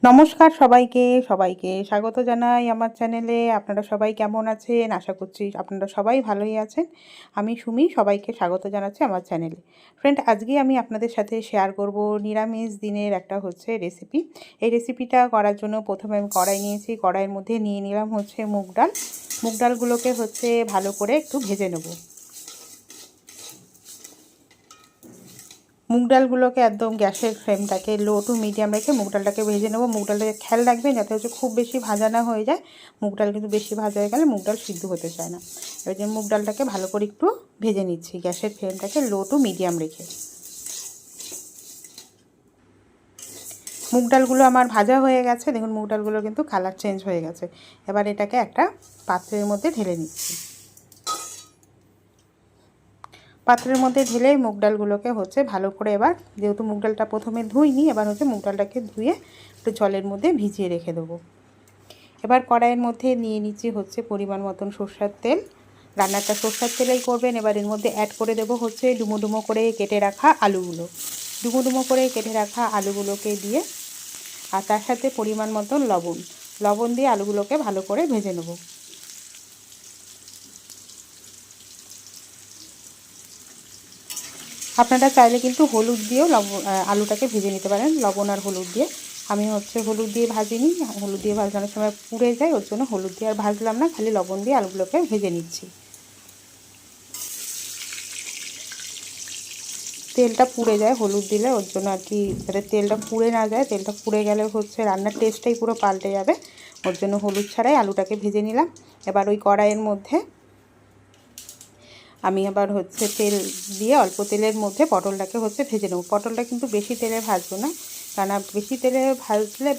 নমস্কার সবাইকে সবাইকে স্বাগত জানাই আমার চ্যানেলে। আপনারা সবাই কেমন আছেন? আশা করছি আপনারা সবাই ভালোই আছেন। আমি সুমি, সবাইকে স্বাগত জানাচ্ছি আমার চ্যানেলে। ফ্রেন্ড, আজকে আমি আপনাদের সাথে শেয়ার করব নিরামিষ দিনের একটা রেসিপি। এই রেসিপিটা করার জন্য প্রথমে আমি কড়াই নিয়েছি। কড়াইয়ের মধ্যে নিয়ে নিলাম মুগ ডাল। মুগ ডালগুলোকে ভালো করে একটু ভেজে নেব। মুগ ডালগুলোকে একদম গ্যাসের ফ্লেমটাকে লো টু মিডিয়াম রেখে মুগ ডালটাকে ভেজে নেব। মুগ ডালটাকে খেয়াল রাখবেন যাতে খুব বেশি ভাজা না হয়ে যায়। মুগ ডাল কিন্তু বেশি ভাজা হয়ে গেলে মুগ ডাল সিদ্ধ হতে চায় না। এবার যে মুগ ডালটাকে ভালো করে একটু ভেজে নিচ্ছি গ্যাসের ফ্লেমটাকে লো টু মিডিয়াম রেখে। মুগ ডালগুলো আমার ভাজা হয়ে গেছে। দেখুন মুগ ডালগুলো কিন্তু কালার চেঞ্জ হয়ে গেছে। এবার এটাকে একটা পাত্রের মধ্যে ঢেলে নিচ্ছি। পাত্রের মধ্যে ঢেলে মুগ ডালগুলোকে ভালো করে, এবার যেহেতু মুগ ডালটা প্রথমে ধুইনি, এবার মুগ ডালটাকে ধুয়ে একটু জলের মধ্যে ভিজিয়ে রেখে দেবো। এবার কড়াইয়ের মধ্যে নিয়ে নিচ্ছি পরিমাণ মতন সরষের তেল। রান্নাটা সরষের তেলেই করবেন। এবার এর মধ্যে অ্যাড করে দেবো ডুমো ডুমো করে কেটে রাখা আলুগুলো। ডুমো ডুমো করে কেটে রাখা আলুগুলোকে দিয়ে, আর তার সাথে পরিমাণ মতন লবণ দিয়ে আলুগুলোকে ভালো করে ভেজে নেব। আপনারা চাইলে কিন্তু হলুদ দিয়েও আলুটাকে ভেজে নিতে পারেন, লবণ আর হলুদ দিয়ে। আমি হলুদ দিয়ে ভাজিনি, হলুদ দিয়ে ভাজানোর সময় পুড়ে যায়, ওর জন্য হলুদ দিয়ে আর ভাজলাম না, খালি লবণ দিয়ে আলুগুলোকে ভেজে নিচ্ছি। তেলটা পুড়ে যায় হলুদ দিলে, ওর জন্য আর কি, যাতে তেলটা পুড়ে না যায়। তেলটা পুড়ে গেলে রান্নার টেস্টটাই পুরো পাল্টে যাবে। ওর জন্য হলুদ ছাড়াই আলুটাকে ভেজে নিলাম। এবার ওই কড়াইয়ের মধ্যে আমি আবার তেল দিয়ে অল্প তেলের মধ্যে পটলটাকে ভেজে নেব। পটলটা কিন্তু বেশি তেলে ভাজবো না, কারণ বেশি তেলে ভাজলে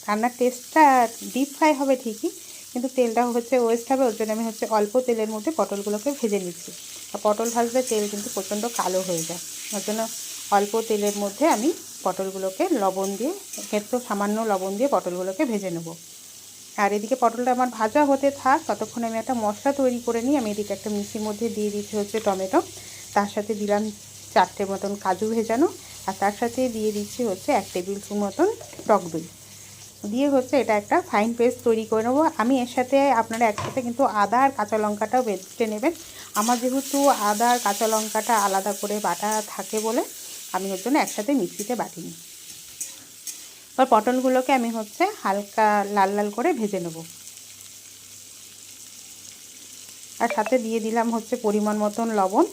রান্নার টেস্টটা ডিপ ফ্রাই হবে ঠিকই, কিন্তু তেলটা ওয়েস্ট হবে। ওর জন্য আমি অল্প তেলের মধ্যে পটলগুলোকে ভেজে নিচ্ছি। আর পটল ভাজলে তেল কিন্তু প্রচণ্ড কালো হয়ে যায়, ওর জন্য অল্প তেলের মধ্যে আমি পটলগুলোকে লবণ দিয়ে, একটু সামান্য লবণ দিয়ে পটলগুলোকে ভেজে নেব। আর এদিকে পটলটা আমার ভাজা হতে থাক, ততক্ষণে আমি একটা মশলা তৈরি করে নিই। আমি এদিকে একটা মিক্সির মধ্যে দিয়ে দিচ্ছি টমেটো, তার সাথে দিলাম 4টে মতন কাজু ভেজানো, আর তার সাথে দিয়ে দিচ্ছি 1 টেবিল স্পুন মতন টক দই দিয়ে এটা একটা ফাইন পেস্ট তৈরি করে নেবো। আমি এর সাথে, আপনারা একসাথে কিন্তু আদা আর কাঁচা লঙ্কাটাও বেটে নেবেন। আমার যেহেতু আদা আর কাঁচা লঙ্কাটা আলাদা করে বাটা থাকে বলে আমি ওর জন্য একসাথে মিক্সিতে বাটিনি। এবার পটলগুলোকে আমি হালকা লাল লাল করে ভেজে নেব। আর সাথে দিয়ে দিলাম পরিমাণ মতন লবণ।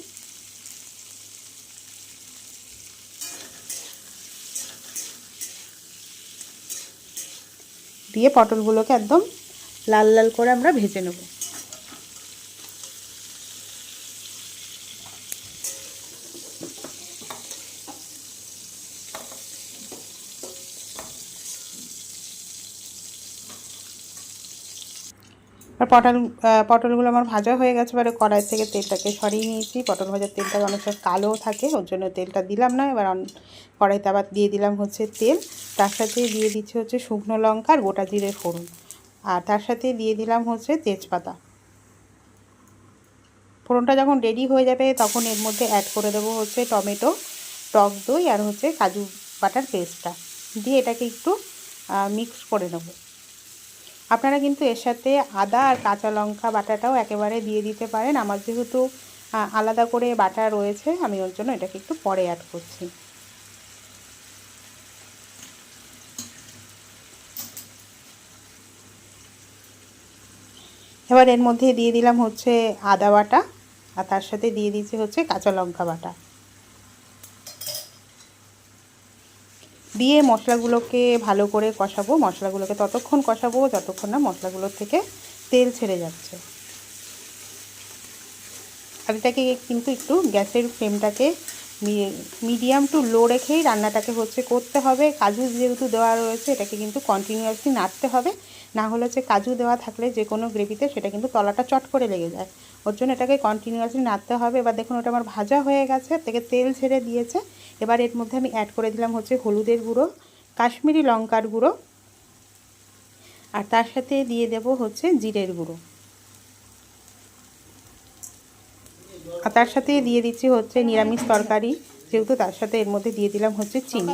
দিয়ে পটলগুলোকে একদম লাল লাল করে আমরা ভেজে নেব। আর পটলগুলো আমার ভাজা হয়ে গেছে। এবারে কড়াই থেকে তেলটাকে সরিয়ে নিয়েছি। পটল ভাজার তেলটা অনেকটা কালো থাকে, ওর জন্য তেলটা দিলাম না। এবার কড়াইতে আবার দিয়ে দিলাম তেল, তার সাথে দিয়ে দিচ্ছি শুকনো লঙ্কা আর গোটা জিরে ফোড়ন, আর তার সাথে দিয়ে দিলাম তেজপাতা। ফোড়নটা যখন রেডি হয়ে যাবে তখন এর মধ্যে অ্যাড করে দেবো টমেটো, টক দই আর কাজু বাটার পেস্টটা দিয়ে এটাকে একটু মিক্স করে নেব। আপনারা কিন্তু এর সাথে আদা আর কাঁচা লঙ্কা বাটাটাও একেবারে দিয়ে দিতে পারেন। আমার যেহেতু আলাদা করে বাটা রয়েছে, আমি ওর জন্য এটাকে একটু পরে অ্যাড করছি। এবার এর মধ্যে দিয়ে দিলাম আদা বাটা, আর তার সাথে দিয়ে দিচ্ছি কাঁচা লঙ্কা বাটা। দিয়ে মশলাগুলোকে ভালো করে কষাবো। মশলাগুলোকে ততক্ষণ কষাবো যতক্ষণ না মশলাগুলোর থেকে তেল ছেড়ে যাচ্ছে। আর এটাকে কিন্তু একটু গ্যাসের ফ্লেমটাকে মিডিয়াম টু লো রেখেই রান্নাটাকে করতে হবে। কাজু যেহেতু দেওয়া রয়েছে, এটাকে কিন্তু কন্টিনিউয়াসলি নাড়তে হবে, না হলে কাজু দেওয়া থাকলে যে কোনো গ্রেভিতে সেটা কিন্তু তলাটা চট করে লেগে যায়। ওর জন্য এটাকে কন্টিনিউয়াসলি নাড়তে হবে। এবার দেখুন ওটা আমার ভাজা হয়ে গেছে, থেকে তেল ছেড়ে দিয়েছে। এবার এর মধ্যে আমি অ্যাড করে দিলাম হলুদের গুঁড়ো, কাশ্মীরি লঙ্কার গুঁড়ো, আর তার সাথে দিয়ে দেব জিরের গুঁড়ো, আর তার সাথে দিয়ে দিচ্ছি নিরামিষ তরকারি যেহেতু, তার সাথে এর মধ্যে দিয়ে দিলাম চিনি।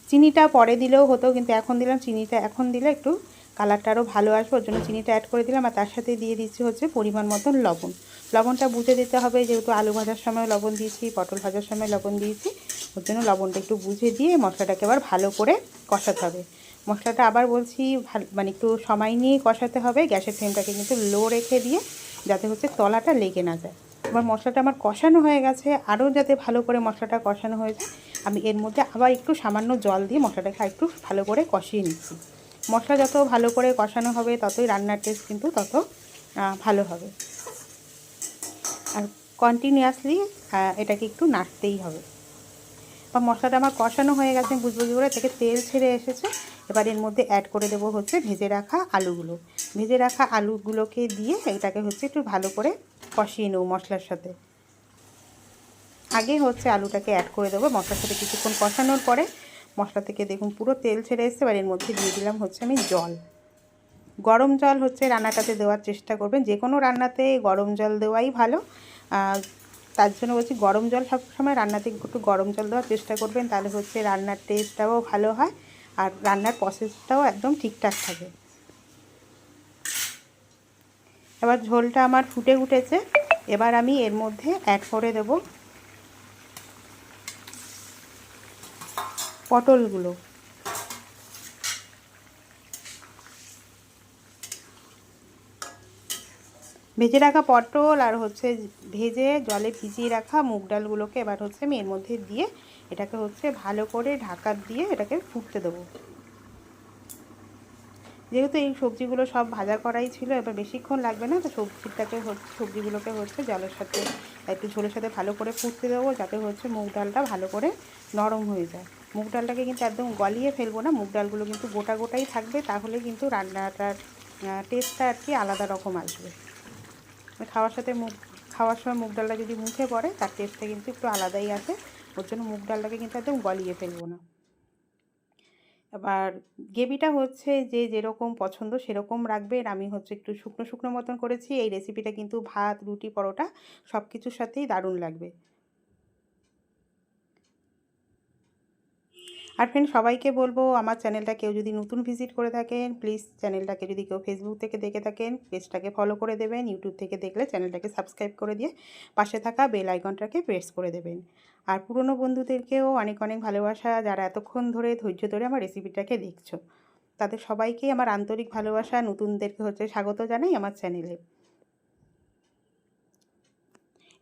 চিনিটা পরে দিলেও হতো, কিন্তু এখন দিলাম। চিনিটা এখন দিলে একটু কালারটা আরও ভালো আসবে, ওর জন্য চিনিটা অ্যাড করে দিলাম। আর তার সাথে দিয়ে দিচ্ছি হচ্ছে পরিমাণ মতন লবণ। লবণটা বুঝে দিতে হবে, যেহেতু আলু ভাজার সময় লবণ দিয়েছি, পটল ভাজার সময় লবণ দিয়েছি, ওর জন্য লবণটা একটু বুঝে দিয়ে মশলাটাকে আবার ভালো করে কষাতে হবে। মশলাটা আবার বলছি মানে একটু সময় নিয়ে কষাতে হবে। গ্যাসের ফ্লেমটাকে কিন্তু লো রেখে দিয়ে, যাতে হচ্ছে তলাটা লেগে না যায়। এবার মশলাটা আমার কষানো হয়ে গেছে, আরও যাতে ভালো করে মশলাটা কষানো হয়ে যায়, আমি এর মধ্যে আবার একটু সামান্য জল দিয়ে মশলাটাকে একটু ভালো করে কষিয়ে নিচ্ছি। মশলা যত ভালো করে কষানো হবে, ততই রান্নার টেস্ট কিন্তু তত ভালো হবে। আর কন্টিনিউয়াসলি এটাকে একটু নাড়তেই হবে। বা মশলাটা আমার কষানো হয়ে গেছে, বুঝবো করে থেকে তেল ছেড়ে এসেছে। এবার এর মধ্যে অ্যাড করে দেবো হচ্ছে ভেজে রাখা আলুগুলো। ভেজে রাখা আলুগুলোকে দিয়ে এটাকে হচ্ছে একটু ভালো করে কষিয়ে নেব মশলার সাথে। আগে হচ্ছে আলুটাকে অ্যাড করে দেবো মশলার সাথে। কিছুক্ষণ কষানোর পরে মশলা থেকে দেখুন পুরো তেল ছেড়ে এসছে। এবার এর মধ্যে দিয়ে দিলাম হচ্ছে আমি জল। গরম জল হচ্ছে রান্নাটাতে দেওয়ার চেষ্টা করবেন, যে কোনো রান্নাতে গরম জল দেওয়াই ভালো। তার জন্য বলছি গরম জল সবসময় রান্নাতে একটু গরম জল দেওয়ার চেষ্টা করবেন, তাহলে হচ্ছে রান্নার টেস্টটাও ভালো হয় আর রান্নার প্রসেসটাও একদম ঠিকঠাক থাকে। এবার ঝোলটা আমার ফুটে উঠেছে। এবার আমি এর মধ্যে অ্যাড করে দেব পটলগুলো। ভেজে রাখা পটল আর হচ্ছে ভেজে জলে ভিজিয়ে রাখা মুগ ডালগুলোকে এবার হচ্ছে আমি এর মধ্যে দিয়ে এটাকে হচ্ছে ভালো করে ঢাকা দিয়ে এটাকে ফুটতে দেবো। যেহেতু এই সবজিগুলো সব ভাজা করাই ছিল, এবার বেশিক্ষণ লাগবে না, তো সবজিগুলোকে হচ্ছে জলের সাথে একটু ঝোলের সাথে ভালো করে ফুটতে দেবো, যাতে হচ্ছে মুগ ডালটা ভালো করে নরম হয়ে যায়। মুগ ডালটাকে কিন্তু একদম গলিয়ে ফেলবো না, মুগ ডালগুলো কিন্তু গোটা গোটাই থাকবে, তাহলে কিন্তু রান্নাটার টেস্টটা আর কি আলাদা রকম আসবে। খাওয়ার সময় মুগ ডালটা যদি মুখে পড়ে, তার টেস্টটা কিন্তু একটু আলাদাই আসে। ওর জন্য মুগ ডালটাকে কিন্তু একদম গলিয়ে ফেলবো না। এবার গ্রেভিটা হচ্ছে যে যেরকম পছন্দ সেরকম রাখবেন। আমি হচ্ছে একটু শুকনো শুকনো মতন করেছি। এই রেসিপিটা কিন্তু ভাত, রুটি, পরোটা সব কিছুর সাথেই দারুণ লাগবে। আর ফ্রেন্ড, সবাইকে বলবো আমার চ্যানেলটা কেউ যদি নতুন ভিজিট করে থাকেন, প্লিজ চ্যানেলটাকে যদি কেউ ফেসবুক থেকে দেখে থাকেন, পেজটাকে ফলো করে দেবেন। ইউটিউব থেকে দেখলে চ্যানেলটাকে সাবস্ক্রাইব করে দিয়ে পাশে থাকা বেল আইকনটাকে প্রেস করে দেবেন। আর পুরনো বন্ধুদেরকেও অনেক অনেক ভালোবাসা, যারা এতক্ষণ ধরে ধৈর্য ধরে আমার রেসিপিটাকে দেখছো, তাদের সবাইকেই আমার আন্তরিক ভালোবাসা। নতুনদেরকে হচ্ছে স্বাগত জানাই আমার চ্যানেলে।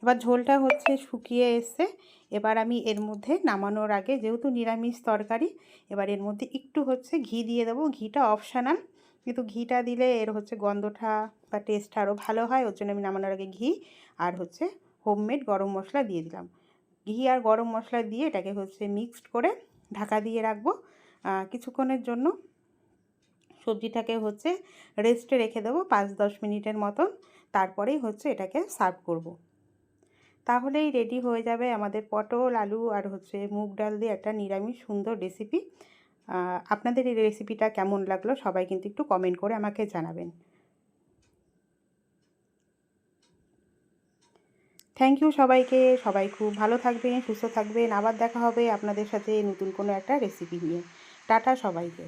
এবার ঝোলটা হচ্ছে শুকিয়ে এসছে। এবার আমি এর মধ্যে নামানোর আগে, যেহেতু নিরামিষ তরকারি, এবার এর মধ্যে একটু হচ্ছে ঘি দিয়ে দেবো। ঘিটা অপশানাল, কিন্তু ঘিটা দিলে এর হচ্ছে গন্ধটা বা টেস্টটা আরও ভালো হয়। ওর জন্য আমি নামানোর আগে ঘি আর হচ্ছে হোমমেড গরম মশলা দিয়ে দিলাম। ঘি আর গরম মশলা দিয়ে এটাকে হচ্ছে মিক্সড করে ঢাকা দিয়ে রাখবো কিছুক্ষণের জন্য। সবজিটাকে হচ্ছে রেস্টে রেখে দেবো 5-10 মিনিটের মতন। তারপরেই হচ্ছে এটাকে সার্ভ করব। তাহলেই রেডি হয়ে যাবে আমাদের পটল, আলু আর হচ্ছে মুগ ডাল দিয়ে একটা নিরামিষ সুন্দর রেসিপি। আপনাদের এই রেসিপিটা কেমন লাগলো সবাই কিন্তু একটু কমেন্ট করে আমাকে জানাবেন। থ্যাংক ইউ সবাইকে। সবাই খুব ভালো থাকবেন, সুস্থ থাকবেন। আবার দেখা হবে আপনাদের সাথে নতুন কোনো একটা রেসিপি নিয়ে। টাটা সবাইকে।